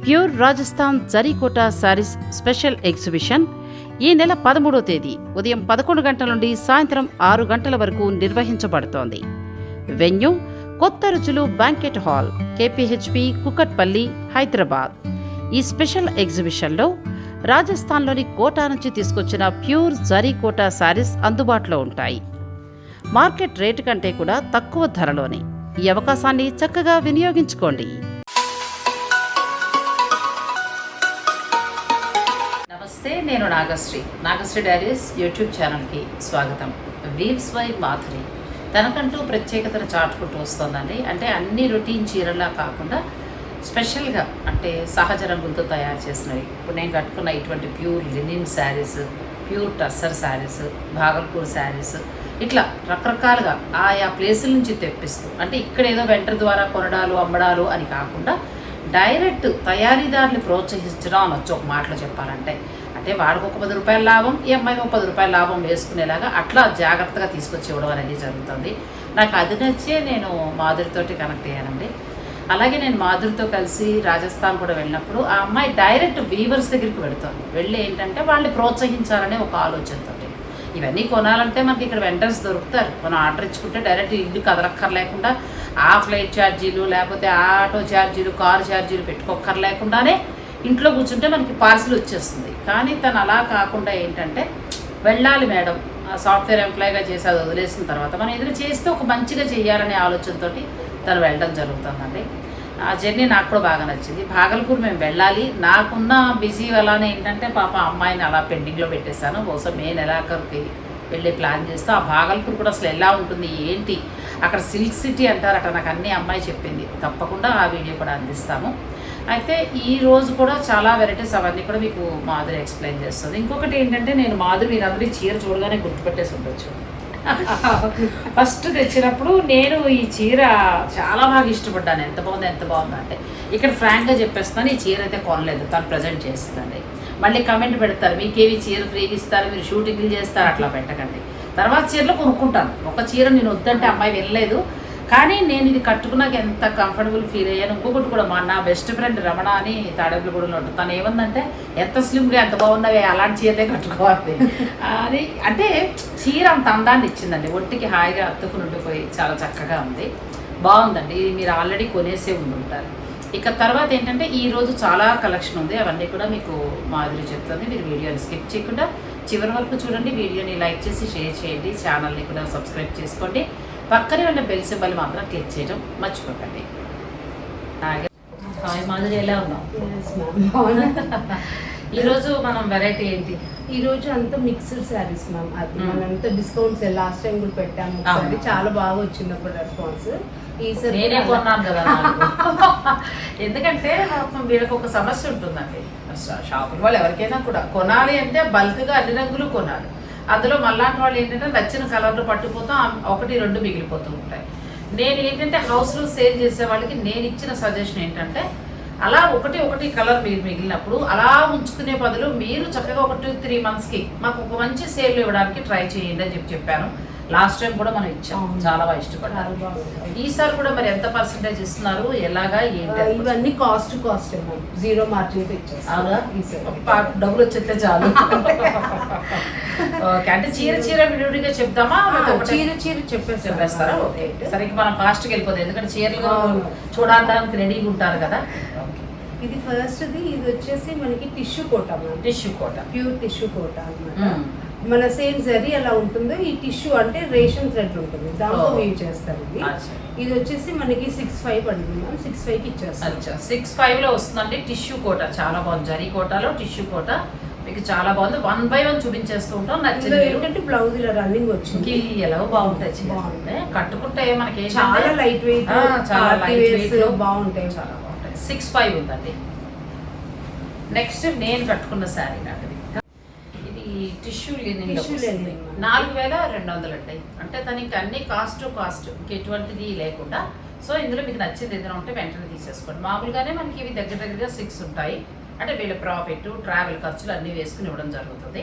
Pure Rajasthan zari kota saris special exhibition ఈ నెల 13వ తేదీ ఉదయం 11 గంటల నుండి సాయంత్రం 6 గంటల వరకు నిర్వహించబడుతోంది. వెన్యూ కొత్త రుచులు banquet hall, KPHP, Kukatpally, Hyderabad. ఈ స్పెషల్ ఎగ్జిబిషన్లో రాజస్థాన్లోని కోటా నుంచి తీసుకొచ్చిన ప్యూర్ జరీకోట శారీస్ అందుబాటులో ఉంటాయి. మార్కెట్ రేటు కంటే కూడా తక్కువ ధరలోనే ఈ అవకాశాన్ని చక్కగా వినియోగించుకోండి. నమస్తే, నేను నాగశ్రీ డైరీస్ యూట్యూబ్ ఛానల్కి స్వాగతం. వీవ్స్ బై మాధురి తనకంటూ ప్రత్యేకతను చాటుకుంటూ వస్తుందండి. అంటే అన్ని రొటీన్ చీరలా కాకుండా స్పెషల్గా అంటే సహజ రంగులతో తయారు చేసినవి. ఇప్పుడు నేను కట్టుకున్న ఇటువంటి pure linen saris, pure tussar saris, Bhagalpur saris, ఇట్లా రకరకాలుగా ఆయా ప్లేసుల నుంచి తెప్పిస్తూ, అంటే ఇక్కడ ఏదో వెంటర్ ద్వారా కొనడాలు అమ్మడాలు అని కాకుండా డైరెక్ట్ తయారీదారుని ప్రోత్సహించడం అనొచ్చు ఒక మాటలో చెప్పాలంటే. అంటే వాడికి ఒక 10 రూపాయల లాభం, ఈ అమ్మాయికి ఒక 10 రూపాయల లాభం వేసుకునేలాగా అట్లా జాగ్రత్తగా తీసుకొచ్చి ఇవ్వడం అనేది జరుగుతుంది. నాకు అది నచ్చే నేను మాధురితోటి కనెక్ట్ అయ్యానండి. అలాగే నేను మాధురితో కలిసి రాజస్థాన్ కూడా వెళ్ళినప్పుడు ఆ అమ్మాయి డైరెక్ట్ వీవర్స్ దగ్గరికి వెళ్ళి ఏంటంటే వాళ్ళని ప్రోత్సహించాలనే ఒక ఆలోచనతో. ఇవన్నీ కొనాలంటే మనకి ఇక్కడ వెండర్స్ దొరుకుతారు. మనం ఆర్డర్ ఇచ్చుకుంటే డైరెక్ట్ ఇల్లు కదలక్కర్లేకుండా ఆ ఫ్లైట్ ఛార్జీలు, లేకపోతే ఆ ఆటో ఛార్జీలు, కారు ఛార్జీలు పెట్టుకోక్కర్లేకుండానే ఇంట్లో కూర్చుంటే మనకి పార్సిల్ వచ్చేస్తుంది. కానీ తను అలా కాకుండా ఏంటంటే వెళ్ళాలి మేడం, సాఫ్ట్వేర్ ఎంప్లాయీగా చేసి అది వదిలేసిన తర్వాత మనం ఏదైనా చేస్తే ఒక మంచిగా చేయాలనే ఆలోచనతో తను వెళ్ళడం జరుగుతుందండి. ఆ జర్నీ నాకు కూడా బాగా నచ్చింది. భాగల్పూర్ మేము వెళ్ళాలి, నాకున్న బిజీ అలానే ఏంటంటే పాప అమ్మాయిని అలా పెండింగ్లో పెట్టేశాను. బహుశా మే నెలాఖరికి వెళ్ళి ప్లాన్ చేస్తూ ఆ భాగల్పూర్ కూడా అసలు ఎలా ఉంటుంది ఏంటి, అక్కడ సిల్క్ సిటీ అంటారట, నాకు అన్నీ అమ్మాయి చెప్పింది. తప్పకుండా ఆ వీడియో కూడా అందిస్తాము. అయితే ఈ రోజు కూడా చాలా వెరైటీస్ అవన్నీ కూడా మీకు మాధురి ఎక్స్ప్లెయిన్ చేస్తుంది. ఇంకొకటి ఏంటంటే నేను మాధురి మీరందరూ చీర చూడగానే గుర్తుపెట్టేసి ఉండొచ్చు. ఫస్ట్ తెచ్చినప్పుడు నేను ఈ చీర చాలా బాగా ఇష్టపడ్డాను. ఎంత బాగుంది అంటే ఇక్కడ ఫ్రాంక్గా చెప్పేస్తాను, ఈ చీర అయితే కొనలేదు, తను ప్రజెంట్ చేస్తుందండి. మళ్ళీ కమెంట్ పెడతారు, మీకేవి చీర ఫ్రీగా ఇస్తారు, మీరు షూటింగ్లు చేస్తారు, అట్లా పెట్టకండి. తర్వాత చీరలో కొనుక్కుంటాను. ఒక చీర నేను వద్దంటే అమ్మాయి వెళ్ళలేదు, కానీ నేను ఇది కట్టుకున్నాక ఎంత కంఫర్టబుల్ ఫీల్ అయ్యాను. ఇంకొకటి కూడా నా బెస్ట్ ఫ్రెండ్ రమణ అని తాడేపల్లిగూడలో ఉంటుంది, తను ఏమందంటే ఎంత స్లిమ్గా ఎంత బాగున్నవి, అలాంటి చీరలే కట్టుకోవాలి అని. అంటే చీర అంత అందాన్ని ఇచ్చిందండి, ఒంటికి హాయిగా అత్తుకుని ఉండిపోయి చాలా చక్కగా ఉంది, బాగుందండి. ఇది మీరు ఆల్రెడీ కొనేసే ఉండుంటారు. ఇక తర్వాత ఏంటంటే ఈరోజు చాలా కలెక్షన్ ఉంది, అవన్నీ కూడా మీకు మాధురి చెప్తుంది. మీరు వీడియోని స్కిప్ చేయకుండా చివరి వరకు చూడండి. వీడియోని లైక్ చేసి షేర్ చేయండి, ఛానల్ని కూడా సబ్స్క్రైబ్ చేసుకోండి. పక్కనే ఉన్న బెల్ సింబల్ మాత్రం క్లిక్ చేయడం మర్చిపోకండి. మాధురి ఎలా ఉన్నాం? ఈరోజు మనం వెరైటీ ఏంటి? ఈరోజు అంతా మిక్స్డ్ శారీస్ మ్యామ్. అది మనంతా డిస్కౌంట్స్ లాస్ట్ టైం కూడా పెట్టాము, చాలా బాగా వచ్చింది అప్పుడు రెస్పాన్స్. ఈసారి నేనే కొన్నాను కదా. ఎందుకంటే వీళ్ళకి ఒక సమస్య ఉంటుందండి, షాపింగ్ వాళ్ళు ఎవరికైనా కూడా కొనాలి అంటే బల్క్గా అన్ని రంగులు కొనాలి. అందులో మళ్ళాంటి వాళ్ళు ఏంటంటే నచ్చిన కలర్లు పట్టుకుపోతాం, 1-2 మిగిలిపోతూ ఉంటాయి. నేను ఏంటంటే హౌస్లో సేల్ చేసే వాళ్ళకి నేను ఇచ్చిన సజెషన్ ఏంటంటే అలా ఒకటి కలర్ మీరు మిగిలినప్పుడు అలా ఉంచుకునే బదులు మీరు చక్కగా 1-3 మంత్స్కి మాకు ఒక మంచి సేల్ ఇవ్వడానికి ట్రై చేయండి అని చెప్పాను. లాస్ట్ టైం కూడా మనం ఇచ్చాం, చాలా బాగా ఇష్టపడ్డారు. ఈసారి కూడా మరి ఎంత పర్సెంటేజ్ ఇస్తున్నారు, ఎలాగా ఏంటి? ఇవన్నీ కాస్ట్ 0 మార్జిన్ ఇచ్చేస్తారా? డబ్బులు వచ్చేస్తే చాలు. ఓకే, అంటే చీర విడివిడిగా చెప్దామా? చీర చెప్పేస్తారా? ఓకే, సరే మనం ఫాస్ట్గా వెళ్ళిపోతుంది, ఎందుకంటే చీరలు చూడడానికి రెడీగా ఉంటారు కదా. ఇది ఫస్ట్ది, ఇది వచ్చేసి మనకి టిష్యూ కోట, ప్యూర్ టిష్యూ కోట అన్నమాట. మన సేమ్ జరీ ఎలా ఉంటుందో ఈ టిష్యూ అంటే రేషన్ థ్రెడ్ ఉంటుంది, దాంతో యూజ్ చేస్తారు. ఇది వచ్చేసి మనకి 6.5 పడింది మ్యామ్, 6.5కి ఇచ్చేస్తాం. 6.5లో వస్తుందండి టిష్యూ కోట, చాలా బాగుంది. జరీ కోటలో టిష్యూ కోట మీకు చాలా బాగుంది. 1 by 1 చూపించేస్తూ ఉంటాం. నచ్చింది ఏంటంటే బ్లౌజ్ ఇలా రన్నింగ్ వచ్చింది, ఎలా బాగుంటాయి, బాగుంటాయి కట్టుకుంటే మనకి చాలా లైట్ వెయిట్, చాలా లైట్ వెయిట్ బాగుంటాయి, చాలా బాగుంటాయి. 6.5 ఉందండి. నెక్స్ట్ నేను కట్టుకున్న శారీ నాటిది, ఇది టిష్యూ లినిన్ 4,200 అండి. అంటే దానికి అన్ని కాస్ట్ ఎటువంటిది లేకుండా. సో ఇందులో మీకు నచ్చింది ఏదైనా ఉంటే వెంటనే తీసేసుకోండి. మామూలుగానే మనకి ఇవి దగ్గరగా 6 ఉంటాయి. అంటే వీళ్ళ ప్రాఫిట్, ట్రావెల్ ఖర్చులు అన్నీ వేసుకుని ఇవ్వడం జరుగుతుంది.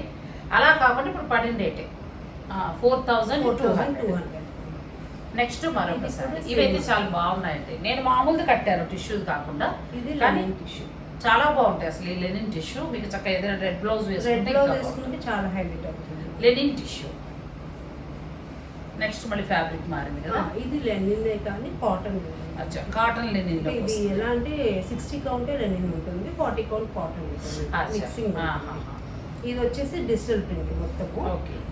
అలా కాబట్టి ఇప్పుడు పడిన రేటే 4,200. నెక్స్ట్ మరొకసారి ఇవైతే చాలా బాగున్నాయండి. నేను మామూలుది కట్టాను, టిష్యూది కాకుండా. ఇది లెనిన్ టిష్యూ, చాలా బాగుంటాయి అసలు ఈ లెనిన్ టిష్యూ. మీకు చక్కగా ఏదైనా రెడ్ బ్లౌజ్ వేసుకుంటే చాలా హైలైట్ అవుతుంది. Linen tissue. నెక్స్ట్ మళ్ళీ ఫ్యాబ్రిక్ మారింది కదా, ఇది లెనిన్ కానీ కాటన్. అచ్చా, కాటన్ లెనిన్. ఇది ఎలా అంటే 60 కౌంట్ లెనిన్ ఉంటుంది, 40 కౌంట్ కాటన్ ఉంటుంది, మిక్సింగ్. ఇది వచ్చేసి డిజిటల్ ప్రింట్ మొత్తము.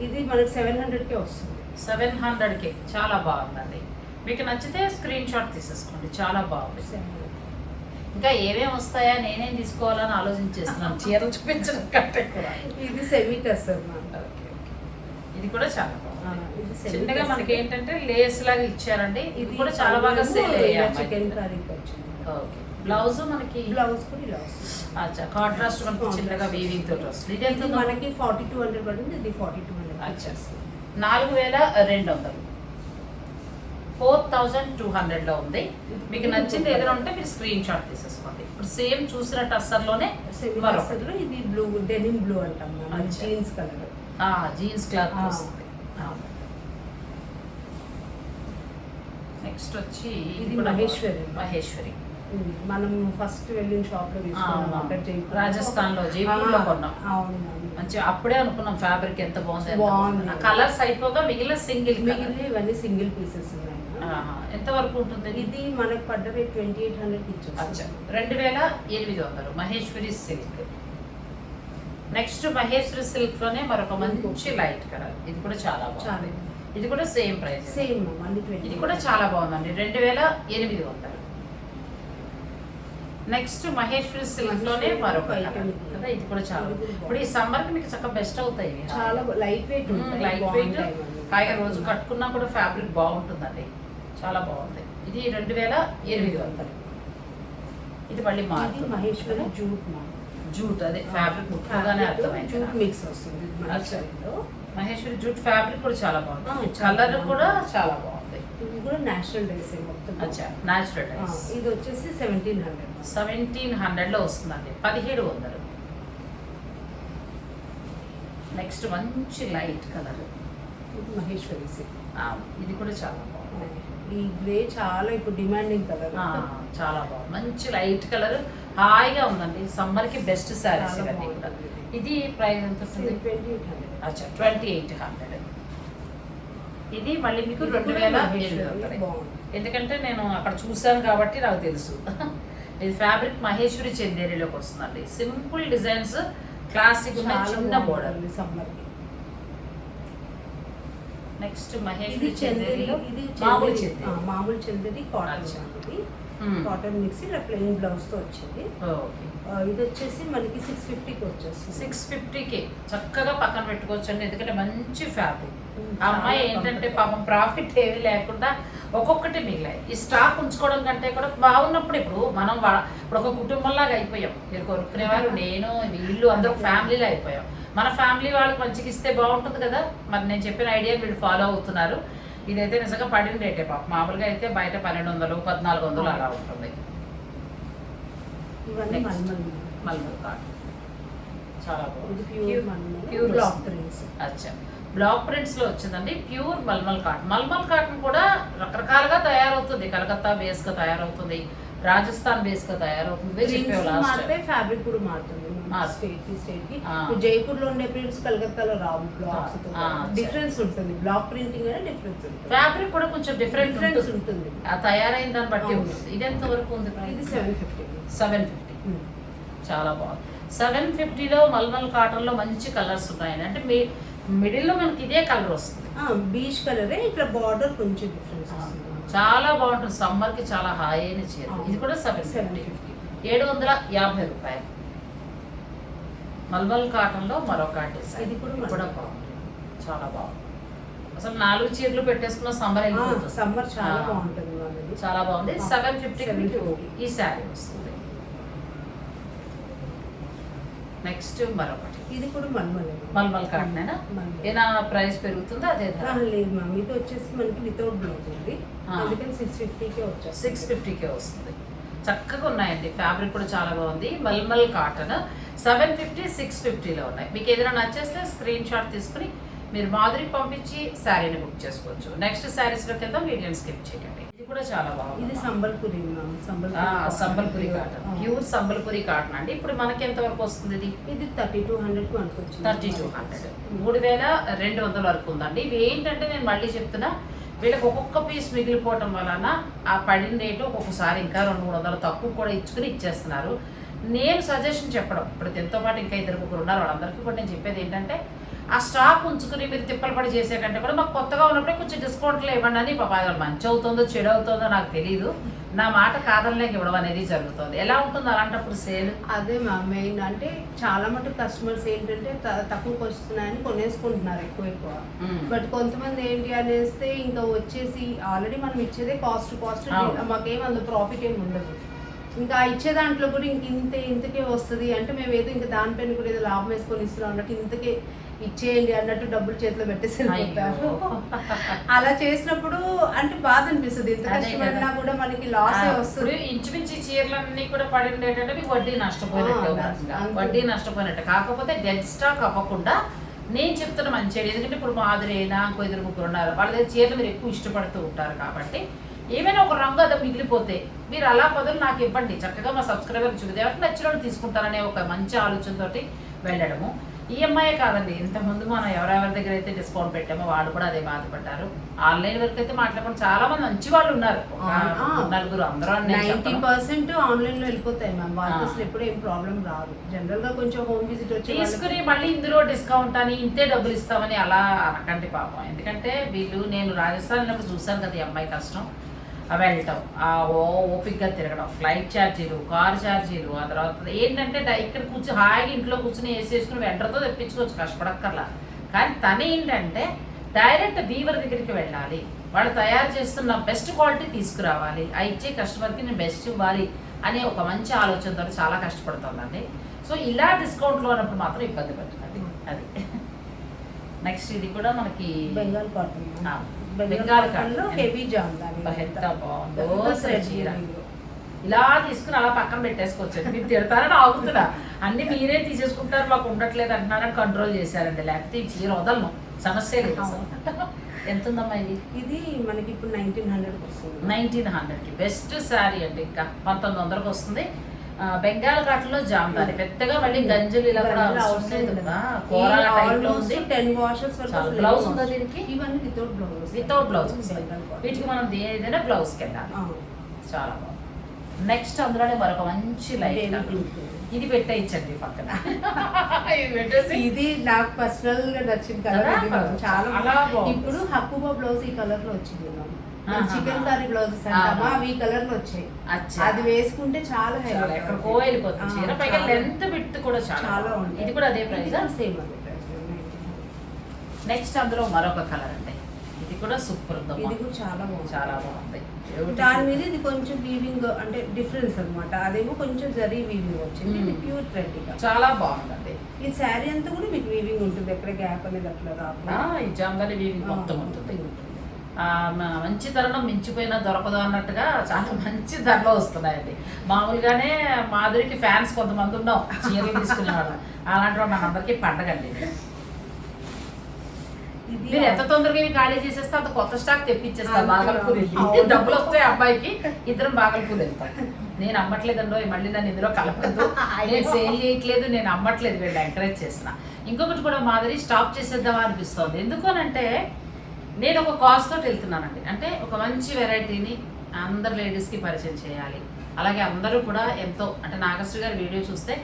ఇది మనకి 700కే వస్తుంది. 700కే చాలా బాగుందండి. మీకు నచ్చితే స్క్రీన్ షాట్ తీసేసుకోండి, చాలా బాగుంది. ఇంకా ఏమేమి వస్తాయా, నేనేం తీసుకోవాలని ఆలోచించేస్తున్నాను చీరలు చూపించడం కంటే కూడా. ఇది సెమీ టసర్. ఇది కూడా చాలా బాగుంది. చిన్నగా మనకి ఏంటంటే లేస్ లాగా ఇచ్చారండి. ఇది కూడా చాలా బాగా సేల్ అయ్యాయి. చికెన్ కర్రీకి వచ్చింది. ఓకే, బ్లౌజ్ మనకి బ్లౌజ్ కూడా ఇలా వస్తుంది. అచ్చా, కాంట్రాస్ట్ మనకి చిన్నగా వీవింగ్ తోటి వస్తుంది. ఇది ఎంత మనకి 4200 పడుతుంది, ఇది 4200. అచ్చా, 4200, 4200లో ఉంది. మీకు నచ్చింది ఏదైనా ఉంటే మీరు స్క్రీన్ షాట్ తీసేసుకోండి. ఇప్పుడు సేమ్ చూసిన టస్సర్లోనే మరొకటిలో ఇది బ్లూ, డెనిమ్ బ్లూ అంటాం, జీన్స్ కలర్. జీన్స్ క్లాత్ వస్తుంది. నెక్స్ట్ వచ్చి ఇది మహేశ్వరి. మహేశ్వరి మనం ఫస్ట్ వెళ్ళిన షాప్ లో తీసుకున్నాం, రాజస్థాన్ లో, జైపూర్ లో కొన్నాం. మంచిగా అప్పుడే అనుకున్నాం ఫ్యాబ్రిక్ ఎంత బాగుంది. కలర్స్ అయిపోగా మిగిలిన ఇవన్నీ సింగిల్ పీసెస్ ఉన్నాయి. ఎంత వరకు ఉంటుంది? ఇది మనకు పడ్డ రేట్ 2800 ఇచ్చారు. 2800 Maheshwari silk. Next Maheshwari silk లోనే మరొక మంచి లైట్ కలర్. ఇది కూడా చాలా బాగుంది. ఇది కూడా సేమ్ ప్రైస్, సేమ్. ఇది కూడా చాలా బాగుందండి, 2800. నెక్స్ట్ మహేశ్వరి సిల్క్ లోనే మరొక కదా, ఇది కూడా చాలా. ఇప్పుడు ఈ సమ్మర్ కి మీకు చక్కగా బెస్ట్ అవుతాయి. చాలా లైట్ వెయిట్, లైట్ వెయిట్, హాయిగా రోజు కట్టుకున్నా కూడా ఫ్యాబ్రిక్ బాగుంటుందండి, చాలా బాగుంది. ఇది 2800. ఇది మళ్ళీ మహేశ్వరి జూట్. జూట్ అదే ఫ్యాబ్రిక్ ముఖ్యంగానే అర్థమైంది. జూట్ మిక్స్ వస్తుంది. మహేశ్వరి జూట్ ఫ్యాబ్రిక్ కూడా చాలా బాగుంది, కలర్ కూడా చాలా బాగుంది. ఇది కూడా నేచురల్ డైస్ మొత్తం. అచ్చా, నేచురల్ డైస్. ఇది వచ్చేసి 1700లో వస్తుందండి, 1700. నెక్స్ట్ మంచి లైట్ కలర్, మహేశ్వరి సిల్క్. ఇది కూడా చాలా బాగుంది. ఈ గ్రే చాలా ఇప్పుడు డిమాండింగ్ కలర్, చాలా బాగుంది. మంచి లైట్ కలర్, హాయిగా ఉందండి. సమ్మర్ కి బెస్ట్ శారీస్ ఇవన్నీ కూడా. ఇది ప్రైస్ ఎంత వస్తుంది? 2800. అచ్చా, 2800. ఇది మళ్ళీ మీకు 2800. ఎందుకంటే నేను అక్కడ చూసాను కాబట్టి నాకు తెలుసు. ఇది ఫ్యాబ్రిక్ మహేశ్వరి చందేరిలోకి వస్తుందండి. సింపుల్ డిజైన్స్, క్లాసిక్ ఉన్న చిన్న బోర్డర్. నెక్స్ట్ మహేశ్వరి చందేరి, మామూలు చందేరి కాటన్ మిక్స్, ఇలా ప్లెయిన్ బ్లౌజ్ తో వచ్చింది. ఇది వచ్చేసి మనకి 650కి వచ్చేస్తుంది. 650కి చక్కగా పక్కన పెట్టుకోవచ్చండి, ఎందుకంటే మంచి ఫ్యాబ్రిక్. అమ్మాయి ఏంటంటే పాపం ప్రాఫిట్ ఏమీ లేకుండా ఒక్కొక్కటి మిగిలాయి. ఈ స్టాక్ ఉంచుకోవడం కంటే కూడా బాగున్నప్పుడు, ఇప్పుడు మనం ఇప్పుడు ఒక కుటుంబంలాగా అయిపోయాం. మీరు కొనుక్కునే వాళ్ళు, నేను, వీళ్ళు అందరూ ఫ్యామిలీలో అయిపోయాం. మన ఫ్యామిలీ వాళ్ళకి మంచిగా ఇస్తే బాగుంటుంది కదా. మరి నేను చెప్పిన ఐడియా వీళ్ళు ఫాలో అవుతున్నారు. ఇదైతే నిజంగా పడిన రేటే పాప. మామూలుగా అయితే బయట 1200, 1400 అలా ఉంటుంది. మల్మల్ కాటన్ చాలా బాగుంది. Pure block prints. అచ్చా, బ్లాక్ ప్రింట్స్ లో వచ్చిందండి, pure malmal cotton. Malmal cotton కూడా రకరకాలుగా తయారవుతుంది. కలకత్తా బేస్ గా తయారవుతుంది, రాజస్థాన్ బేస్ గా తయారవుతుంది. ఫ్యాబ్రిక్ కూడా మారుతుంది స్టేట్ కి స్టేట్ కి. జైపూర్ లో ఉండే ప్రింట్స్ కలకత్తాలో రావు. బ్లాక్స్ డిఫరెన్స్ ఉంటుంది. బ్లాక్ ప్రింటింగ్ అనే డిఫరెన్స్ ఉంటుంది. ఫ్యాబ్రిక్ కూడా కొంచెం డిఫరెన్స్ ఉంటుంది. ఆ తయారైన దాన్ని బట్టి ఉంటుంది. ఇది ఎంత వరకు ఉంది? ఇది 750. 750 చాలా బాగుంది. 750లో మల్మల్ కాటన్ లో మంచి కలర్స్ ఉన్నాయండి. అంటే మిడిల్ లో మనకి ఇదే కలర్ వస్తుంది, బీచ్ కలరే. ఇట్లా బార్డర్ కొంచెం డిఫరెన్స్ వస్తుంది. చాలా బాగుంటుంది. సమ్మర్ కి చాలా హాయి అయిన చీర. ఇది కూడా 750, 750 రూపాయలు. మల్మల్ కాటన్ లో మరొక డిజైన్. ఇది కూడా బాగుంది, చాలా బాగుంది. అసలు 4 చీరలు పెట్టేసుకున్న సమ్మర్ అయిపోతుంది. సమ్మర్ చాలా బాగుంటుంది, చాలా బాగుంది. 750 ఈ శారీ వస్తుంది. నెక్స్ట్ మరొకటి, ఇది కూడా మల్మల్ కాటన్. ఏనా ప్రైస్ పెరుగుతుందా? అదే లేదు మ్యామ్, ఇది వచ్చేసి మనకి వితౌట్ బ్లౌజ్ ఉంది, అందుకని 650కే వచ్చేది. 650కే వస్తుంది. చక్కగా ఉన్నాయండి. ఫ్యాబ్రిక్ కూడా చాలా బాగుంది. మల్మల్ కాటన్ 750, 650లో ఉన్నాయి. మీకు ఏదైనా నచ్చేస్తే స్క్రీన్ షాట్ తీసుకుని మీరు మాధురికి పంపించి శారీని బుక్ చేసుకోవచ్చు. నెక్స్ట్ శారీస్లోకి వెళ్దాం, వీడియోని స్కిప్ చేయకండి. ఇది కూడా చాలా బాగుంది. ఇది Sambalpuri ma'am. Sambalpuri cotton, pure Sambalpuri cotton అండి. ఇప్పుడు మనకి ఎంత వరకు వస్తుంది ఇది? ఇది 3200 మనకు వచ్చింది. 3200, 3200 వరకు ఉందండి. ఇవి ఏంటంటే నేను మళ్ళీ చెప్తున్నా, వీళ్ళకి ఒక్కొక్క పీస్ మిగిలిపోవటం వలన ఆ పడిన రేటు ఒక్కొక్కసారి ఇంకా 200-300 తక్కువ కూడా ఇచ్చుకుని ఇచ్చేస్తున్నారు. నేను సజెషన్ చెప్పడం, ఇప్పుడు ఎంతో పాటు ఇంకా 2-3 ఉన్నారు, వాళ్ళందరికీ కూడా నేను చెప్పేది ఏంటంటే, ఆ స్టాక్ ఉంచుకుని మీరు తిప్పలు పడి చేసే కంటే కూడా మాకు కొత్తగా ఉన్నప్పుడే కొంచెం డిస్కౌంట్లు ఇవ్వండి అని. పాప మంచి అవుతుందో చెడు అవుతుందో నాకు తెలియదు, నా మాట కాదనలేక ఇవ్వడం అనేది జరుగుతుంది. ఎలా ఉంటుంది అలాంటప్పుడు సేల్? అదే మ్యామ్ మెయిన్ అంటే చాలా మటుకు కస్టమర్స్ ఏంటంటే తక్కువకి వస్తున్నాయని కొనేసుకుంటున్నారు ఎక్కువ. బట్ కొంతమంది ఏంటి అనేస్తే ఇంకా వచ్చేసి ఆల్రెడీ మనం ఇచ్చేదే కాస్ట్ మాకేం అందులో ప్రాఫిట్ ఏమి ఉండదు. ఇంకా ఇచ్చే దాంట్లో కూడా ఇంతకే వస్తుంది అంటే మేము ఏదో ఇంకా దానిపైన కూడా ఏదో లాభం వేసుకొని ఇస్తున్నాం అన్నట్టు ఇంతకే ఇచ్చేయండి అన్నట్టు డబ్బులు చేతిలో పెట్టేసి అలా చేసినప్పుడు అంటే బాధ అనిపిస్తుంది. ఎంత కష్టపడినా కూడా మనకి లాస్ వస్తుంది. ఇంచుమించి చీరలన్నీ కూడా పడింది ఏంటంటే మీకు వడ్డీ నష్టపోయినట్టు. కాకపోతే డెడ్ స్టాక్ అవ్వకుండా నేను చెప్తున్న మంచి, ఎందుకంటే ఇప్పుడు మాదిరైనా ఇంకో 2-3 ఉన్నారు, వాళ్ళ దగ్గర చీరలు మీరు ఎక్కువ ఇష్టపడుతూ ఉంటారు కాబట్టి ఏమైనా ఒక రంగు అదో మిగిలిపోతే మీరు అలా బదులు నాకు ఇవ్వండి, చక్కగా మా సబ్స్క్రైబర్ చూపితే ఎవరికి నచ్చిన వాళ్ళు తీసుకుంటారనే ఒక మంచి ఆలోచనతోటి వెళ్ళడము. ఈఎంఐ కాదండి, ఇంతకుముందు మనం ఎవరెవరి దగ్గర అయితే డిస్కౌంట్ పెట్టామో వాళ్ళు కూడా అదే బాధపడ్డారు. ఆన్లైన్ వరకు అయితే మాట్లాడుకుని చాలా మంది మంచి వాళ్ళు ఉన్నారు, 4 అందరూ 90% ఆన్లైన్ లో వెళ్ళిపోతాయి మ్యామ్. వాళ్ళకి అసలు ఎప్పుడు ఏం ప్రాబ్లం రాదు. జనరల్ గా కొంచెం హోమ్ విజిట్ వచ్చి తీసుకుని మళ్ళీ ఇందులో డిస్కౌంట్ అని ఇంతే డబ్బులు ఇస్తామని అలా అనకండి పాపం. ఎందుకంటే వీళ్ళు, నేను రాజస్థాన్ వెళ్ళినప్పుడు చూసాను కదా ఈ అమ్మాయి కష్టం, వెళ్ళటం, ఓపిక్గా తిరగడం, ఫ్లైట్ ఛార్జీలు, కార్ ఛార్జీలు, ఆ తర్వాత ఏంటంటే ఇక్కడ కూర్చొని హాయిగా ఇంట్లో కూర్చొని వేసేసుకుని వెంటర్తో తెప్పించుకోవచ్చు, కష్టపడక్కర్లా. కానీ తను ఏంటంటే డైరెక్ట్ వీవర్ దగ్గరికి వెళ్ళాలి, వాళ్ళు తయారు చేస్తున్న బెస్ట్ క్వాలిటీ తీసుకురావాలి, ఆ ఇచ్చే కస్టమర్కి నేను బెస్ట్ ఇవ్వాలి అనే ఒక మంచి ఆలోచనతో చాలా కష్టపడుతుందండి. సో ఇలా డిస్కౌంట్లో ఉన్నప్పుడు మాత్రం ఇబ్బంది పడుతుంది అది. నెక్స్ట్ ఇది కూడా మనకి బెంగాల్ కాటన్, హెవీ జామ్దాని, ఎంత బాగుందో చీర. ఇలా తీసుకుని అలా పక్కన పెట్టేసుకోవచ్చు. మీరు తిడతారని ఆగుతున్నా, అన్ని మీరే తీసేసుకుంటారు మాకు ఉండట్లేదు అంటున్నారని కంట్రోల్ చేశారండి, లేకపోతే ఈ చీర వదలను, సమస్య లేదు. ఎంత ఉందమ్మా ఇది? ఇది మనకి ఇప్పుడు 1900 వస్తుంది. 1900కి బెస్ట్ శారీ అండి. ఇంకా 1900కి వస్తుంది. బెంగాల్ కాటన్లో జామ్దాని పెద్దగా మళ్ళీ గంజలు ఇలా కూడా అవసరం లేదు కదా, కూర టైప్ లో ఉంది. 10 washes వరకు బ్లౌజ్ ఉందా దీనికి? ఇవన్నీ వితౌట్ బ్లౌజ్ వస్తాయి. వీటికి మనం ఏదైనా బ్లౌజ్కి వెళ్ళాలి. చాలా బాగుంది. నెక్స్ట్ అందులోనే మరొక మంచి లైట్, ఇది పెట్టేయించండి పక్కన. ఇది నాకు పర్సనల్ గా నచ్చింది కలర్, చాలా ఇప్పుడు హక్కుబా బ్లౌజ్ ఈ కలర్ లో వచ్చింది. చికెన్ కర్రీ బ్లౌజెస్ అంటామా అవి ఈ కలర్ లో వచ్చాయి. అది వేసుకుంటే చాలా ఎక్కడికో వెళ్ళిపోతుంది చీర, పైగా లెంత్ విడ్త్ కూడా చాలా ఉంది. ఇది కూడా అదే ప్రైస్, సేమ్ అదే ప్రైస్. నెక్స్ట్ అందులో మరొక కలర్ అండి, ఇది కూడా సూపర్ ఉంది. ఇది కూడా చాలా బాగుంది. దాని మీద ఇది కొంచెం వీవింగ్ అంటే డిఫరెన్స్ అన్నమాట. అదేమో కొంచెం జరీ వీవింగ్ వచ్చింది, ఇది ప్యూర్ ట్రెండింగ్ చాలా బాగుందండి. ఈ శారీ అంతా కూడా మీకు వీవింగ్ ఉంటుంది, ఎక్కడ గ్యాప్ అనేది అట్లా రాదు. ఈ జాంబాలి వీవింగ్ మొత్తం ఉంటుంది. మంచి తరుణం మించిపోయినా దొరకదు అన్నట్టుగా చాలా మంచి ధరలో వస్తున్నాయండి. మామూలుగానే మాధురికి ఫ్యాన్స్ కొంతమంది ఉన్నాం చీరలు తీసుకునేవాళ్ళు, అలాంటి మనందరికీ పండగండి. మీరు ఎంత తొందరగా ఇవి ఖాళీ చేసేస్తే అంత కొత్త స్టాక్ తెప్పించేస్తారు. బాగల్పూర్ వెళ్ళి డబ్బులు వస్తాయి అబ్బాయికి, ఇద్దరం బాగల్పూర్ వెళ్తాం. నేను అమ్మట్లేదండో, మళ్ళీ నన్ను ఇందులో కలపద్దు, నేను సేల్ చేయట్లేదు, నేను అమ్మట్లేదు, వీళ్ళు ఎంకరేజ్ చేస్తున్నా. ఇంకొకటి కూడా మాదిరి స్టాప్ చేసేద్దామా అనిపిస్తుంది. ఎందుకనంటే నేను ఒక కాజ్ తోటి వెళ్తున్నానండి. అంటే ఒక మంచి వెరైటీని అందరు లేడీస్కి పరిచయం చేయాలి. అలాగే అందరూ కూడా ఎంతో అంటే నాగశ్రీ గారి వీడియో చూస్తే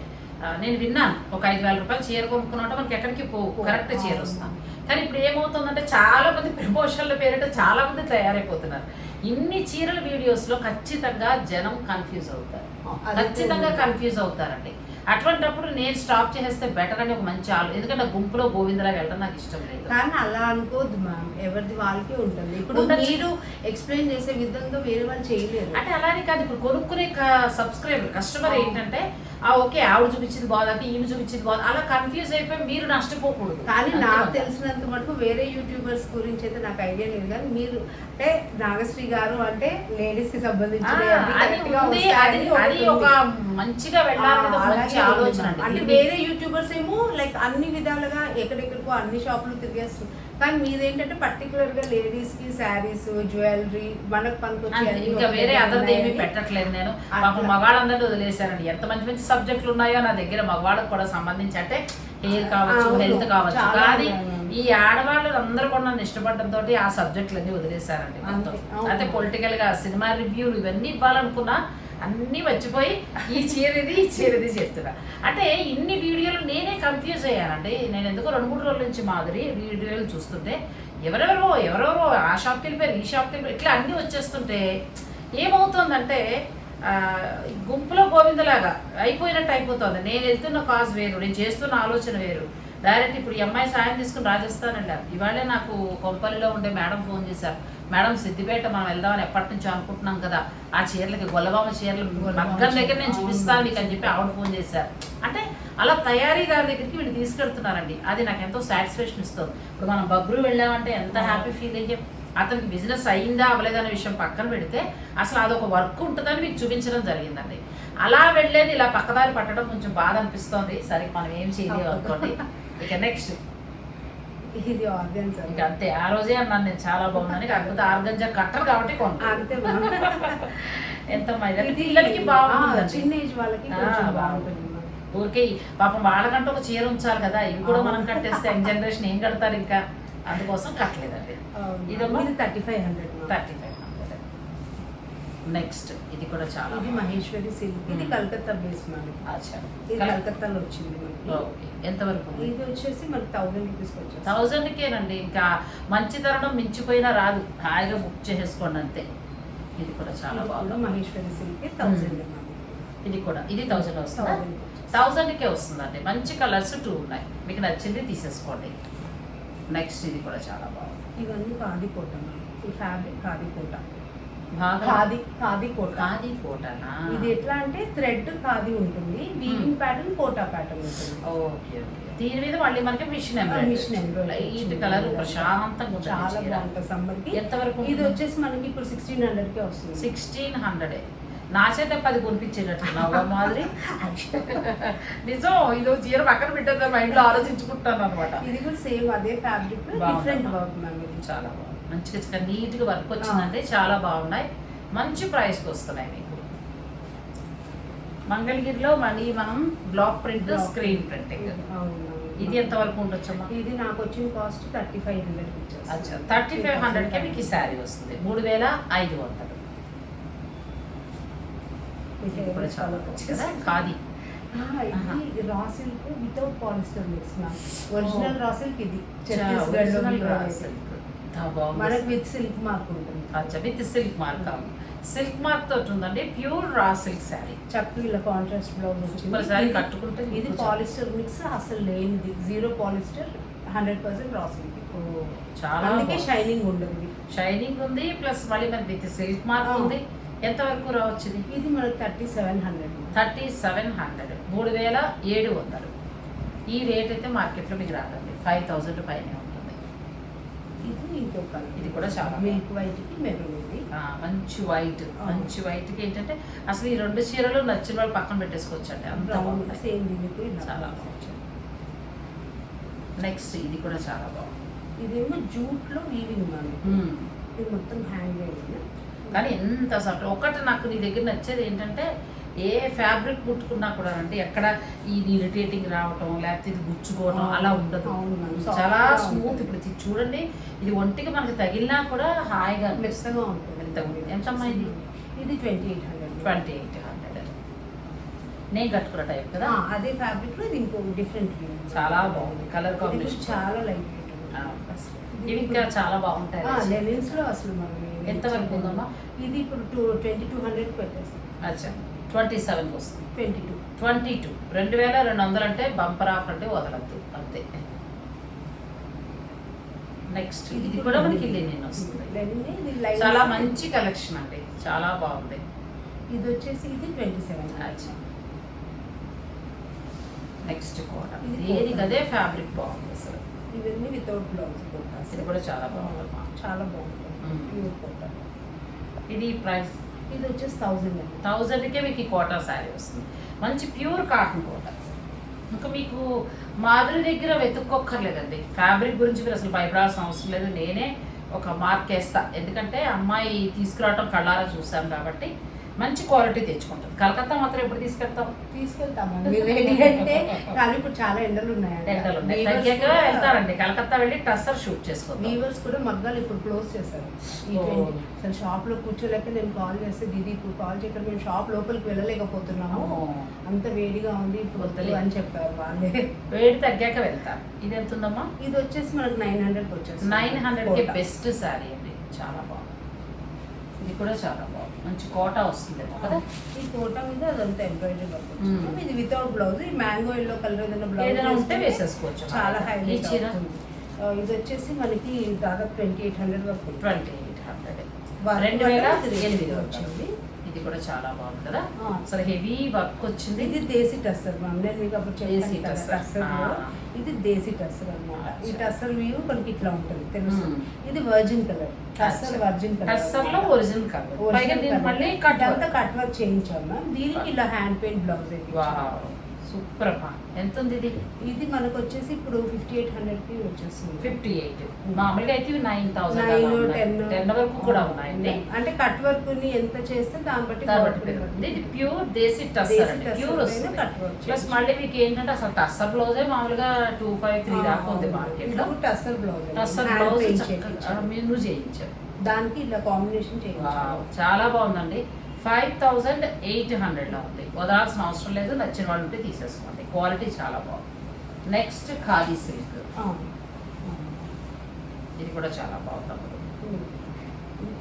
నేను విన్నాను, ఒక 5,000 రూపాయలు చీర కొనుక్కున్నట్టు మనకి ఎక్కడికి పోవు, కరెక్ట్ చీర వస్తాం. కానీ ఇప్పుడు ఏమవుతుందంటే చాలా మంది ప్రమోషన్ల పేరిట చాలా మంది తయారైపోతున్నారు. ఇన్ని చీరల వీడియోస్లో ఖచ్చితంగా జనం కన్ఫ్యూజ్ అవుతారండి. అటువంటిప్పుడు నేను స్టాప్ చేస్తే బెటర్ అని ఒక మంచి ఎందుకంటే గుంపులో గోవిందలాగా వెళ్ళడం నాకు ఇష్టం లేదు. కానీ అలా అనుకోద్దు మ్యామ్, ఎవరిది వాళ్ళకే ఉంటుంది. ఇప్పుడు మీరు ఎక్స్ప్లెయిన్ చేసే విధంగా వేరే వాళ్ళు చేయలేరు. అంటే అలానే కాదు, ఇప్పుడు కొనుక్కునే సబ్స్క్రైబర్ కస్టమర్ ఏంటంటే ఓకే ఆవిడ చూపించింది బాగుంది, ఈమె చూపించింది బాగుంది, అలా కన్ఫ్యూజ్ అయిపోయి మీరు నష్టపోకూడదు. కానీ నాకు తెలిసినంత మటుకు వేరే యూట్యూబర్స్ గురించి అయితే నాకు ఐడియా లేదు. కానీ మీరు అంటే నాగశ్రీ గారు అంటే లేడీస్ కి సంబంధించి అది ఒక మంచిగా వెళ్ళాలని మంచి ఆలోచన అండి. అంటే వేరే యూట్యూబర్స్ ఏమో లైక్ అన్ని విధాలుగా ఎక్కడెక్కడికో అన్ని షాపులు తిరిగేస్తారు, కానీ మీదేంటంటే పర్టికులర్ గా లేడీస్ కి శారీస్, జ్యువెలరీ మనకు పనికొచ్చే ఇంకా వేరే అదర్ది ఏమీ పెట్టట్లేదు నేను. పాపం మగవాళ్ళందరూ వదిలేశారండి. ఎంత మంచి మంచి సబ్జెక్టులు ఉన్నాయో నా దగ్గర మగవాళ్ళకి కూడా సంబంధించి, అంటే హెయిర్ కావచ్చు, హెల్త్ కావచ్చు. కానీ ఈ ఆడవాళ్ళు అందరూ కూడా నన్ను ఇష్టపడడంతో ఆ సబ్జెక్టులన్నీ వదిలేశారండి మొత్తం. అయితే పొలిటికల్ గా సినిమా రివ్యూలు ఇవన్నీ ఇవ్వాలనుకున్నా అన్నీ మర్చిపోయి ఈ చీరది చెప్తున్నా. అంటే ఇన్ని వీడియోలు నేనే కన్ఫ్యూజ్ అయ్యానండి. నేను ఎందుకో 2-3 రోజుల నుంచి మాదిరి వీడియోలు చూస్తుంటే ఎవరెవరో ఆ షాప్కి వెళ్ళిపోయారు, ఈ షాప్కి వెళ్ళిపోయారు, ఇట్లా అన్నీ వచ్చేస్తుంటే ఏమవుతుందంటే గుంపులో గోవిందలాగా అయిపోయినట్టు అయిపోతుంది. నేను వెళ్తున్న కాజ్ వేరు, నేను చేస్తున్న ఆలోచన వేరు. డైరెక్ట్ ఇప్పుడు ఈ అమ్మాయి సాయం తీసుకుని రాజస్థాన్ వెళ్ళారు. ఇవాళే నాకు కొంపల్లిలో ఉండే మేడం ఫోన్ చేశారు, మేడం సిద్దిపేట మనం వెళ్దామని ఎప్పటి నుంచో అనుకుంటున్నాం కదా, ఆ చీరలకి గొల్లబామ చీరలు మగ్గం దగ్గర నేను చూపిస్తాను మీకు అని చెప్పి ఆవిడ ఫోన్ చేశారు. అంటే అలా తయారీదారు దగ్గరికి వీళ్ళు తీసుకెళ్తున్నారండి. అది నాకు ఎంతో సాటిస్ఫాక్షన్ ఇస్తుంది. ఇప్పుడు మనం బబ్రు వెళ్ళామంటే ఎంత హ్యాపీ ఫీల్ అయ్యే, అతనికి బిజినెస్ అయిందా అవ్వలేదనే విషయం పక్కన పెడితే అసలు అదొక వర్క్ ఉంటుందని మీకు చూపించడం జరిగిందండి. అలా వెళ్ళేది ఇలా పక్కదారి పట్టడం కొంచెం బాధ అనిపిస్తుంది. సరే మనం ఏం చేయలేము అనుకోండి. ఇక నెక్స్ట్ ఇది ఆర్గన్స్ ఇంకా అంతే. ఆ రోజే అన్నాను నేను చాలా బాగుందని, కాకపోతే ఆర్గంజా కట్టరు కాబట్టి అంతే. ఎంత పిల్లలకి బాగుంటుంది, చిన్న ఏజ్ వాళ్ళకి బాగుంటుంది. ఊరికే పాపం వాళ్ళకంటే ఒక చీర ఉంచాలి కదా, ఇవి కూడా మనం కట్టేస్తే యంగ్ జనరేషన్ ఏం కడతారు, ఇంకా అందుకోసం కట్టలేదండి. ఇదేమో 3500. నెక్స్ట్ ఇది కూడా చాలా, ఇది మహేశ్వరి సిల్క్, ఇది కలకత్తా బేస్ మనకి. ఇది కలకత్తాలో వచ్చింది మనకి. ఎంతవరకు? ఇది వచ్చేసి మనకి 1000 రూపీస్కి వచ్చేసి 1000కేనండి. ఇంకా మంచి తరుణం మించిపోయినా రాదు, హాయిగా బుక్ చేసేసుకోండి అంతే. ఇది కూడా చాలా బాగుంది. మహేశ్వరి సిల్క్ 1000. ఇది కూడా 1000 వస్తుంది, 1000కే వస్తుందండి. మంచి కలర్స్ 2 ఉన్నాయి, మీకు నచ్చింది తీసేసుకోండి. నెక్స్ట్ ఇది కూడా చాలా బాగుంది. ఇవన్నీ ఖాదీ కోట, ఈ ఫ్యాబ్రిక్ ఖాదీ కోట, ఖాదీ కోటనా? ఇది ఎట్లా అంటే థ్రెడ్ ఖాదీ ఉంటుంది, వీవింగ్ ప్యాటర్న్ కోటా ప్యాటర్న్ ఉంటుంది. Okay okay. దీని మీద మళ్ళీ మనకి మిషన్ ఎంబ్రాయిడరీ లైట్ కలర్ ప్రశాంతంగా చాలా బాగుంటుంది సమ్మర్ కి. ఎంతవరకు? ఇది వచ్చేసి మనకి ఇప్పుడు 1600కే వస్తుంది. 1600. నా చేత 10 కొనిపించేటట్టున్నావు మాదిరి. నిజం, ఇది చీర పక్కన పెట్టేద్దాం మైండ్లో ఆలోచించుకుంటాను అనమాట. ఇది కూడా సేమ్ అదే ఫ్యాబ్రిక్, డిఫరెంట్ వర్క్ మ్యామ్. ఇది చాలా బాగుంది, మంచిగా నీట్గా వర్క్ వచ్చిందంటే చాలా బాగున్నాయి. మంచి ప్రైస్కి వస్తున్నాయి మీకు. మంగళగిరిలో మళ్ళీ మనం బ్లాక్ ప్రింట్, స్క్రీన్ ప్రింటింగ్. ఇది ఎంత వరకు ఉండొచ్చమ్మా? ఇది నాకు వచ్చిన కాస్ట్ 3500. అచ్చా, 3500కే మీకు ఈ శారీ వస్తుంది. 3500. కూడా చాలా కదా ఖాదీ. ఇది raw silk without polyester mix ma'am. Original raw silk ఇది మనకి విత్ సిల్క్ మార్క్ ఉంటుంది. అచ్చా, with silk mark. Silk mark తోటి ఉందండి, ప్యూర్ రా సిల్క్ శారీ. చక్కగా ఇలా కాంట్రాస్ట్ బ్లౌజ్ వచ్చింది. శారీ కట్టుకుంటే ఇది పాలిస్టర్ మిక్స్ అసలు లేనిది, 0 పాలిస్టర్, 100% రా సిల్క్. చాలా, అందుకే షైనింగ్ ఉండదు. షైనింగ్ ఉంది, ప్లస్ మళ్ళీ మనకి విత్ సిల్క్ మార్క్ ఉంది. ఎంత వరకు రావచ్చు? ఇది మనకి 3700. 3700. ఈ రేట్ అయితే మార్కెట్లో మీకు రాదండి, 5000 పైన ఉంటుంది. ఇది ఇంకొక, ఇది కూడా చాలా మిల్క్ వైట్ కి మెరూన్. ఇది మంచి వైట్, మంచి వైట్ కి ఏంటంటే అసలు ఈ 2 చీరలు నచ్చిన వాళ్ళు పక్కన పెట్టేసుకోవచ్చు అండి, అంత బాగుంది. సేమ్ దీనికి చాలా బాగుంది. నెక్స్ట్ ఇది కూడా చాలా బాగుంది. ఇదేమో జూట్ లో వీవింగ్ మనకి. ఇది మొత్తం హ్యాండ్ మేడ్. కానీ ఎంత సాఫ్ట్. ఒకటి నాకు నీ దగ్గర నచ్చేది ఏంటంటే ఏ ఫ్యాబ్రిక్ కుట్టుకున్నా కూడా అంటే ఎక్కడ ఇది ఇరిటేటింగ్ రావటం, లేకపోతే ఇది గుచ్చుకోవడం అలా ఉండదు. చాలా స్మూత్. ఇప్పుడు ఇది చూడండి, ఇది ఒంటికి మనకి తగిలినా కూడా హాయిగా మెత్తగా ఉంటుంది. ఎంతమ్మా ఇది? ఇది 2800. నేను కట్టుకున్న టైప్ కదా. అదే ఫ్యాబ్రిక్ లో ఇది ఇంకో డిఫరెంట్. చాలా బాగుంది కలర్ కాంబినేషన్, చాలా లైట్. ఇవి ఇంకా చాలా బాగుంటాయి. లెనిన్స్ లో అసలు మనం ఎంత వరకు ఉందమ్మా? ఇది ఇప్పుడు 2200 పెట్టేస్తాం. అచ్చా, 27కి వస్తుంది. 22. 2200 అంటే బంపర్ ఆఫర్ అంటే వదలద్దు అంతే. నెక్స్ట్ ఇది కూడా మనకి లెనిన్ వస్తుంది. చాలా మంచి కలెక్షన్ అండి, చాలా బాగుంది. ఇది వచ్చేసి ఇది 27. అచ్చా, నెక్స్ట్ కూడా దేనికి అదే ఫ్యాబ్రిక్ బాగుంది అసలు. ఇవన్నీ వితౌట్ బ్లౌజ్. ఇది కూడా చాలా బాగుంది, చాలా బాగుంటుంది. Pure cotton. ఇది ప్రైస్ ఇది వచ్చేసి 1000 అండి. 1000కే మీకు ఈ కోటా శారీ వస్తుంది. మంచి ప్యూర్ కాటన్ కోట. ఇంకా మీకు మాధురి దగ్గర వెతుక్కోక్కర్లేదండి. ఫ్యాబ్రిక్ గురించి మీరు అసలు భయపడాల్సిన అవసరం లేదు. నేనే ఒక మార్క్ వేస్తా, ఎందుకంటే అమ్మాయి తీసుకురావటం కళ్ళారా చూసాం కాబట్టి. మంచి క్వాలిటీ తెచ్చుకుంటాం. కలకత్తా మాత్రం ఎప్పుడు తీసుకెళ్తామండి రెడీ అంటే, కానీ ఇప్పుడు చాలా ఎండలు ఉన్నాయండి. ఎండలు ఉన్నాయి, తగ్గాక వెళ్తారండి. కలకత్తా వెళ్ళి టస్సర్ షూట్ చేసుకోండి. వీవర్స్ కూడా మగ్గాలు ఇప్పుడు క్లోజ్ చేశారు. అసలు షాప్ లో కూర్చోలేక నేను కాల్ చేస్తే, దీది ఇప్పుడు కాల్ చేయక మేము షాప్ లోపలికి వెళ్ళలేకపోతున్నాము, అంత వేడిగా ఉంది ఇప్పుడు అని చెప్పారు వాళ్ళే. వేడి తగ్గాక వెళ్తారు. ఇది ఎంత ఉందమ్మా? ఇది వచ్చేసి మనకు 900 వచ్చేసి 900కి బెస్ట్ శారీ అండి. చాలా బాగుంది. ఇది కూడా చాలా బాగుంది. మంచి కోటా వస్తుంది కదా. ఈ కోటా మీద అదంతా ఎంబ్రాయిడరీ వర్క్ వచ్చింది. ఇది వితౌట్ బ్లౌజ్. ఈ మ్యాంగో ఎల్లో కలర్ ఏదైనా ఏదైనా బ్లౌజ్ ఉంటే వేసేసుకోవచ్చు. చాలా హైలైట్ అవుతుంది. ఇది వచ్చేసి మనకి దాదాపు 2800 వరకు. 2800 2008 వచ్చింది. ఇది కూడా చాలా బాగుంది కదా. అసలు హెవీ వర్క్ వచ్చింది. ఇది దేశీ టస్సర్ మ్యామ్. నేను మీకు అప్పుడు దేశీ టస్సర్. ఇది దేశీ టస్సర్ అన్నమాట. ఈ టస్సర్ వ్యూ మనకి ఇట్లా ఉంటుంది తెలుసు. ఇది virgin colour. Tussar virgin colour. Tussar లో ఒరిజినల్ కలర్. పైగా దీనికి మళ్ళీ కట్ వర్క్ చేయించాం మ్యామ్. దీనికి ఇలా హ్యాండ్ పెయింట్ బ్లౌజ్ అయితే. సూపర్ అమ్మా. ఎంత ఉంది ఇది? ఇది మనకు వచ్చేసి ఇప్పుడు 5800కి వచ్చేస్తుంది. 58. మామూలుగా అయితే 9000 10 వరకు కూడా ఉన్నాయండి. అంటే కట్ వర్క్ ని ఎంత చేస్తే దాన్ని బట్టి ఇది ప్యూర్ దేశీ టస్సర్ అండి. ప్యూర్ వస్తుంది. ప్లస్ మళ్ళీ మీకు ఏంటంటే అసలు టస్సర్ బ్లౌజే మామూలుగా 253 దాకా ఉంది మార్కెట్ లో. టస్సర్ బ్లౌజ్ నువ్వు చేయించావు. దానికి ఇలా కాంబినేషన్ చేయించావు. చాలా బాగుందండి. 5800 లో ఉంది. వదలాల్సిన అవసరం లేదు. నచ్చిన వాళ్ళు ఉంటే తీసేసుకోండి. క్వాలిటీ చాలా బాగుంది. Next khadi silk. ఇది కూడా చాలా బాగుంది. ఇది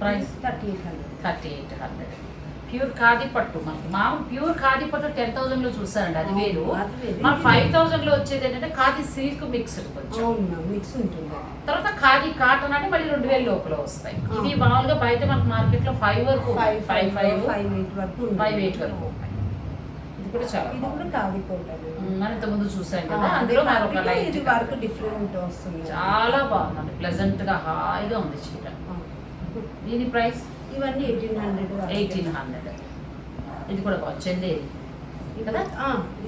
ప్రైస్ 3800. ప్యూర్ ఖాదీ పట్టు. మనకి మామూలు ప్యూర్ ఖాదీ పట్టు 10,000 లో చూసారండి, అది వేరు. మన 5000 లో వచ్చేది ఏంటంటే ఖాదీ సిల్క్ మిక్స్డ్ కొంచెం మిక్స్ ఉంటుంది. తర్వాత ఖాదీ కాటన్ అంటే మళ్ళీ 2000 లోపల వస్తాయి. ఇవి మామూలుగా బయట మనకు మార్కెట్ లో 5 వరకు 5,8 వరకు. ఇది కూడా చాలా, ఇది కూడా ఖాదీ కోట మనం ఇంత ముందు చూసాం కదా. అందులో మరొక లైట్ వర్క్ డిఫరెంట్ వస్తుంది. చాలా బాగుందండి. ప్లెజెంట్ గా హాయిగా ఉంది చీర. దీని ప్రైస్ ఇవన్నీ 1800. ఇది కూడా బాగుంది. చందేరి కదా.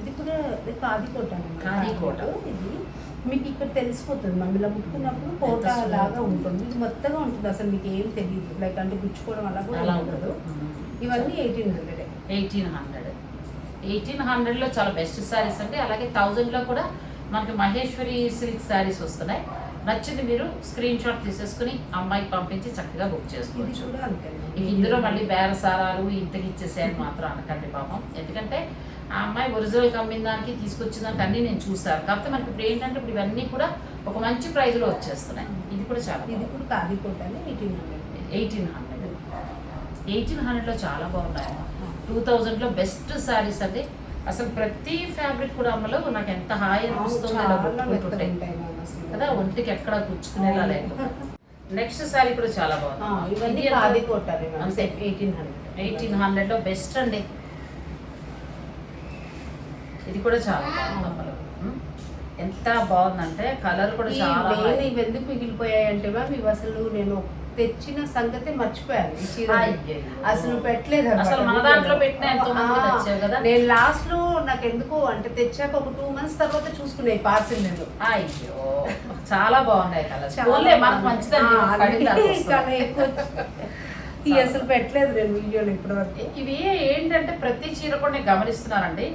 ఇది కూడా ఖాదీ కోట. ఖాదీ కోట. ఇది మీకు ఇక్కడ తెలిసిపోతుంది. మనం ఇలా ముట్టుకున్నప్పుడు కోట లాగా ఉంటుంది. ఇది మొత్తగా ఉంటుంది. అసలు మీకు ఏం తెలియదు. లైక్ అంటే గుచ్చుకోవడం అలా కూడా ఉండదు. ఇవన్నీ 1800. 1800 లో చాలా బెస్ట్ శారీస్ అండి. అలాగే 1000 లో కూడా మనకి మహేశ్వరి సిల్క్ శారీస్ వస్తున్నాయి. నచ్చింది మీరు స్క్రీన్ షాట్ తీసేసుకుని అమ్మాయికి పంపించి చక్కగా బుక్ చేసుకోవచ్చు. ఇందులో మళ్ళీ బేరసారాలు ఇంతకి ఇచ్చేసేయాలి మాత్రం అనకండి పాపం. ఎందుకంటే ఆ అమ్మాయి ఒరిజినల్ కమ్మిన దానికి తీసుకొచ్చిన దానికి అన్నీ నేను చూసాను. కాకపోతే మనకి ఇప్పుడు ఏంటంటే ఇప్పుడు ఇవన్నీ కూడా ఒక మంచి ప్రైజ్ లో వచ్చేస్తున్నాయి. ఇది కూడా చాలా, ఇది కూడా ఖాదీ కోట 1800 లో చాలా బాగున్నాయి. 2000 లో బెస్ట్ శారీస్ అండి. అసలు ప్రతి ఫ్యాబ్రిక్ కూడా అమ్మలో నాకు ఎంత హాయి అనిపిస్తుంది కదా. ఒంటికి ఎక్కడ గుచ్చుకునేలా లేదు. నెక్స్ట్ శారీ కూడా చాలా బాగుంది. ఇవన్నీ ఖాదీ కోట 1800 లో బెస్ట్ అండి. ఇది కూడా చాలా బాగుంది అమ్మలో. ఎంత బాగుందంటే కలర్ కూడా చాలా. ఇవి ఎందుకు మిగిలిపోయాయి అంటే మ్యామ్, ఇవి అసలు నేను తెచ్చిన సంగతే మర్చిపోయాను. ఈ చీర అసలు పెట్టలేదు. అసలు మన దాంట్లో పెట్టిన ఎంతో మంది తెచ్చావు కదా. నేను లాస్ట్ లో నాకు ఎందుకు అంటే తెచ్చాక ఒక 2 months తర్వాత చూసుకునే పార్సిల్ నేను. అయ్యో చాలా బాగున్నాయి కలర్స్. మనకు మంచిదండి. అసలు పెట్టలేదు నేను వీడియోలో ఇప్పటివరకు. ఇవి ఏంటంటే ప్రతి చీర కూడా నేను గమనిస్తున్నానండి,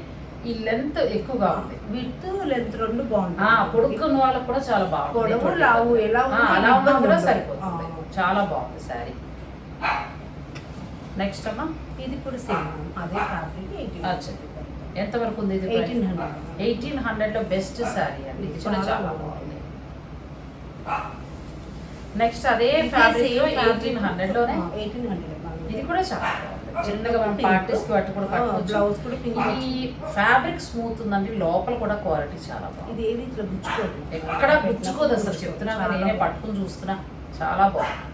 ఈ లెంత్ ఎక్కువగా ఉంది. విత్ లెంత్ రెండు బాగుంటుంది. పొడుక్కున్న వాళ్ళకి కూడా చాలా బాగుంది. పొడవు లావు ఎలా అలా ఉన్నా కూడా సరిపోతుంది. చాలా బాగుంది శారీ. నెక్స్ట్ అమ్మా, ఇది కూడా సేమ్ అదే ఫ్యాబ్రిక్. ఎంత వరకు ఉంది? 1800 లో బెస్ట్ శారీ అండి. ఇది కూడా చాలా బాగుంది. నెక్స్ట్ అదే ఫ్యాబ్రిక్ 1800 లోనే. 1800 ఇది కూడా చాలా బాగుంది. చిన్నగా మనం పార్టీస్ కి పట్టు కూడా కట్టుకోవచ్చు. ఈ ఫ్యాబ్రిక్ స్మూత్ ఉందండి. లోపల కూడా క్వాలిటీ చాలా బాగుంది. ఇది ఏది ఇట్లా గుచ్చుకోదు, ఎక్కడ గుచ్చుకోదు అసలు. చెప్తున్నా నేనే పట్టుకుని చూస్తున్నా. చాలా బాగుంది.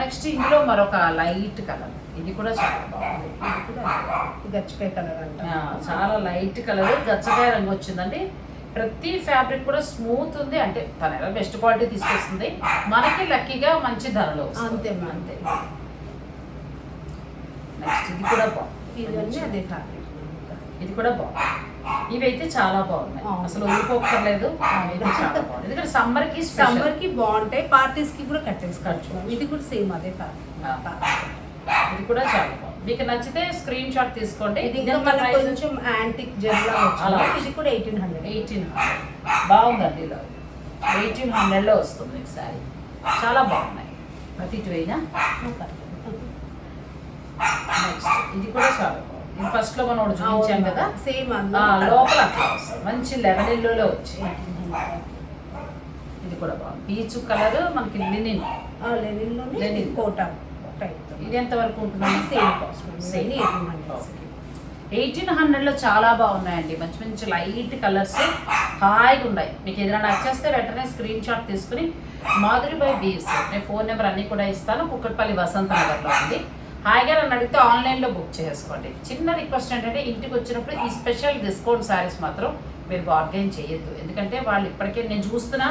నెక్స్ట్ ఇందులో మరొక లైట్ కలర్. ఇది కూడా చాలా బాగుంది. గచ్చకాయ కలర్ అంట. చాలా లైట్ కలర్ గచ్చకాయ రంగు వచ్చిందండి. ప్రతి ఫ్యాబ్రిక్ కూడా స్మూత్ ఉంది. అంటే తన ఎలా బెస్ట్ క్వాలిటీ తీసుకొస్తుంది. మనకి లక్కీగా మంచి ధరలో అంతే. నెక్స్ట్ ఇది కూడా బాగుంది, ఇవన్నీ అదే ఫ్యాబ్రిక్. ఇది కూడా బాగుంది. ఇవైతే చాలా బాగున్నాయి, అసలు ఊరిపోక్కర్లేదు. ఇది చాలా బాగుంది, ఎందుకంటే సమ్మర్ కి బాగుంటాయి, పార్టీస్ కి కూడా కట్టేసుకోవచ్చు. ఇది కూడా సేమ్ అదే ఫ్యాబ్రిక్. ఇది కూడా చాలా బాగుంది. మీకు నచ్చితే స్క్రీన్ షాట్ తీసుకోండి. ఇది ఇంకా మనకు కొంచెం యాంటిక్ జెల్లా అలా ఇది కూడా 1800 బాగుందండి. ఇలా 1800లో వస్తుంది మీకు శారీ. చాలా బాగున్నాయి, ప్రతి ఇటు అయినా. నెక్స్ట్ ఇది కూడా చాలా బాగుంది. ఇది ఫస్ట్ లో మనం చూపించాం కదా, సేమ్ లోపల అట్లా వస్తుంది, మంచి లెవెల్లో వచ్చి. ఇది కూడా బాగుంది, పీచు కలర్, మనకి లెనిన్ లెనిన్ కోటా టైప్. ఇది ఎంత వరకు ఉంటుంది? సేమ్ కాస్ట్, సేమ్ 1800లో చాలా బాగున్నాయండి. మంచి మంచి లైట్ కలర్స్ హాయిగా ఉన్నాయి. మీకు ఏదైనా నచ్చేస్తే వెంటనే స్క్రీన్ షాట్ తీసుకుని మాధురి బై వీవ్స్, నేను ఫోన్ నెంబర్ అన్నీ కూడా ఇస్తాను, కుక్కట్పల్లి వసంత నగర్లో ఉంది. హాయిగా నన్ను అడిగితే ఆన్లైన్లో బుక్ చేసుకోండి. చిన్న రిక్వెస్ట్ ఏంటంటే ఇంటికి వచ్చినప్పుడు ఈ స్పెషల్ డిస్కౌంట్ శారీస్ మాత్రం మీరు బార్గెన్ చేయొద్దు, ఎందుకంటే వాళ్ళు ఇప్పటికే నేను చూస్తున్నా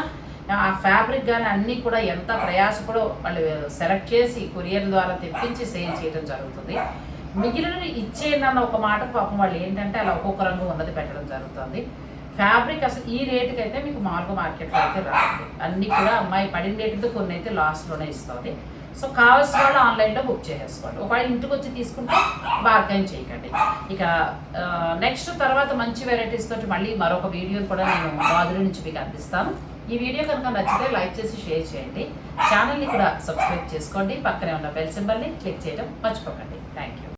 ఆ ఫ్యాబ్రిక్ కానీ అన్నీ కూడా ఎంత ప్రయాసపడో వాళ్ళు సెలెక్ట్ చేసి కొరియర్ ద్వారా తెప్పించి సేల్ చేయడం జరుగుతుంది. మిగిలిన ఇచ్చేయన్న ఒక మాట పాపం వాళ్ళు ఏంటంటే అలా ఒక్కొక్క రంగు ఉన్నది పెట్టడం జరుగుతుంది. ఫ్యాబ్రిక్ అసలు ఈ రేటుకి అయితే మీకు మామూలుగా మార్కెట్లో అయితే రాదు, అన్నీ కూడా అమ్మాయి పడిన రేటుతో కొన్ని అయితే లాస్ట్లోనే ఇస్తుంది. సో కావాల్సిన వాళ్ళు ఆన్లైన్లో బుక్ చేసేసుకోండి. ఒకవేళ ఇంటికి వచ్చి తీసుకుంటే బార్గెన్ చేయకండి. ఇక నెక్స్ట్ తర్వాత మంచి వెరైటీస్ తోటి మళ్ళీ మరొక వీడియోని కూడా నేను మాధురి నుంచి మీకు అందిస్తాను. ఈ వీడియో కనుక నచ్చితే లైక్ చేసి షేర్ చేయండి, ఛానల్ని కూడా సబ్స్క్రైబ్ చేసుకోండి, పక్కనే ఉన్న బెల్ సింబల్ని క్లిక్ చేయడం మర్చిపోకండి. Thank you.